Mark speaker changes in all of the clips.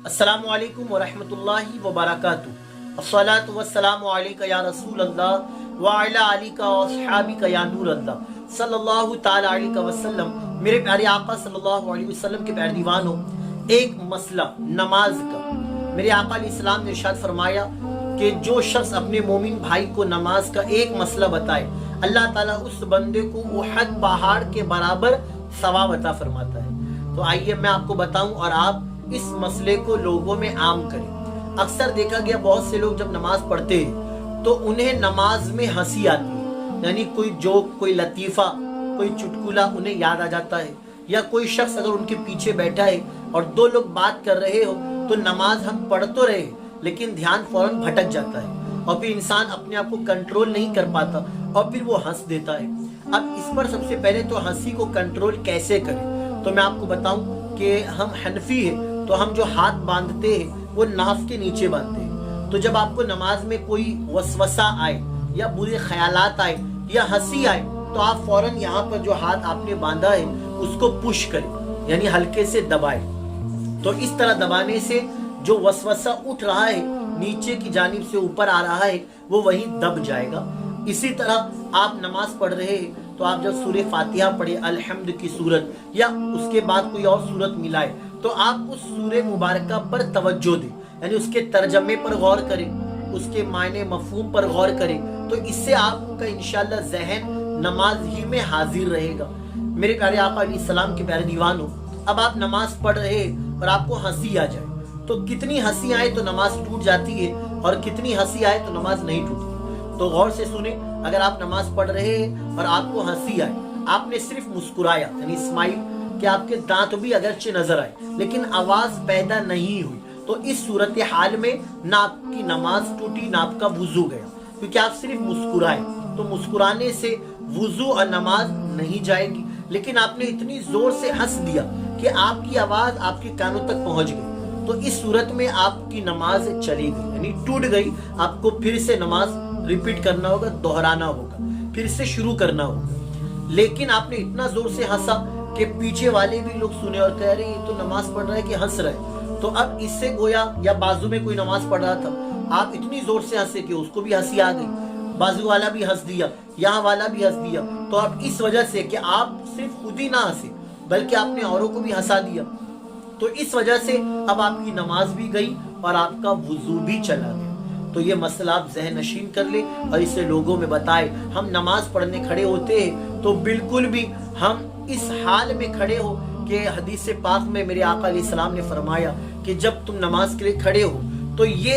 Speaker 1: अस्सलामु अलैकुम व रहमतुल्लाहि व बरकातुहू। अस्सलातु वस्सलामु अलैका या रसूल अल्लाह व अला आलिका व अस्हाबिका या नूर अल्लाह सल्लल्लाहु ताला अलैहि वसल्लम। मेरे प्यारे आका सल्लल्लाहु अलैहि वसल्लम के प्यारे दीवानों, एक मसला नमाज का मेरे आका अलैहिस्सलाम ने इरशाद फरमाया कि जो शख्स अपने मोमिन भाई को नमाज का एक मसला बताए, अल्लाह ताला उस बंदे को उहद पहाड़ के बराबर सवाब अता फरमाता है। तो आइए मैं आपको बताऊं और आप इस मसले को लोगों में आम करें। अक्सर देखा गया बहुत से लोग जब नमाज पढ़ते हैं तो उन्हें नमाज में हंसी आती है, यानी कोई जोक, कोई लतीफ़ा, कोई चुटकुला उन्हें याद आ जाता है। या कोई शख्स अगर उनके पीछे बैठा है और दो लोग बात कर रहे हो तो नमाज हम पढ़ तो रहे लेकिन ध्यान फौरन भटक जाता है और फिर इंसान अपने आप को कंट्रोल नहीं कर पाता और फिर वो हंस देता है। अब इस पर सबसे पहले तो हंसी को कंट्रोल कैसे करें, तो मैं आपको बताऊं कि हम हनफी है तो हम जो हाथ बांधते हैं वो नाफ के नीचे बांधते हैं। तो जब आपको नमाज में कोई वसवसा आए या बुरे ख्यालात आए या हंसी आए तो आप फौरन यहाँ पर जो हाथ आपने बांधा है उसको पुश करें, यानी हल्के से दबाएं। तो इस तरह दबाने से जो वसवसा उठ रहा है नीचे की जानिब से ऊपर आ रहा है वो वहीं दब जाएगा। इसी तरह आप नमाज पढ़ रहे हैं तो आप जब सूरह फातिहा पढ़े, अलहम्द की सूरत या उसके बाद कोई और सूरत मिलाए तो आप उस सूरह मुबारका पर तवज्जो दें, यानी उसके तर्जमे पर गौर करें, उसके मायने मफहूम पर गौर करें। तो इससे आपका इंशाअल्लाह ज़हन नमाज ही में हाजिर रहेगा। मेरे प्यारे आका अलैहिस्सलाम के प्यारे दीवानों, अब आप नमाज पढ़ रहे हैं और आपको हंसी आ जाए तो कितनी हंसी आए तो नमाज टूट जाती है और कितनी हंसी आए तो नमाज नहीं टूटती। तो गौर से सुने, अगर आप नमाज पढ़ रहे हैं और आपको हंसी आए, आपने सिर्फ मुस्कुराया यानी स्माइल, कि आपके दांत भी अगरचे नजर आए लेकिन आवाज पैदा नहीं हुई, तो इस सूरत हाल में ना आपकी नमाज टूटी ना आपका वुजू गया, क्योंकि आप सिर्फ मुस्कुराए। तो मुस्कुराने से वुजू और नमाज नहीं जाएगी, लेकिन आपने इतनी जोर से हंस दिया कि आपकी आवाज आपके कानों तक पहुंच गई, तो इस सूरत में आपकी नमाज चली गई, यानी टूट गई। आपको फिर से नमाज रिपीट करना होगा, दोहराना होगा, फिर से शुरू करना होगा। लेकिन आपने इतना जोर से हंसा कि पीछे वाले भी लोग सुने और कह रहे ये तो नमाज पढ़ रहा है कि हंस रहा है। तो अब इससे गोया या बाजू में कोई नमाज पढ़ रहा था, आप इतनी जोर से हंसे कि उसको भी हंसी आ गई, बाजू वाला भी हंस दिया, यहाँ वाला भी हंस दिया। तो अब इस वजह से कि आप सिर्फ खुद ही ना हंसे बल्कि आपने औरों को भी हंसा दिया, तो इस वजह से अब आपकी नमाज भी गई और आपका वुजू भी चला गया। तो ये मसला आप ज़हन नशीन कर ले और इसे लोगों में बताए। हम नमाज पढ़ने खड़े होते हैं तो बिल्कुल भी हम इस हाल में खड़े हो कि हदीस पाक में मेरे आका अलैहिस्सलाम ने फरमाया कि जब तुम नमाज के लिए खड़े हो तो ये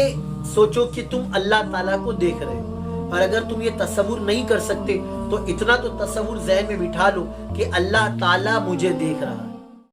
Speaker 1: सोचो कि तुम अल्लाह ताला को देख रहे हो। और अगर तुम ये तसव्वुर नहीं कर सकते तो इतना तो तसव्वुर ज़हन में बिठा लो कि अल्लाह ताला मुझे देख रहा है।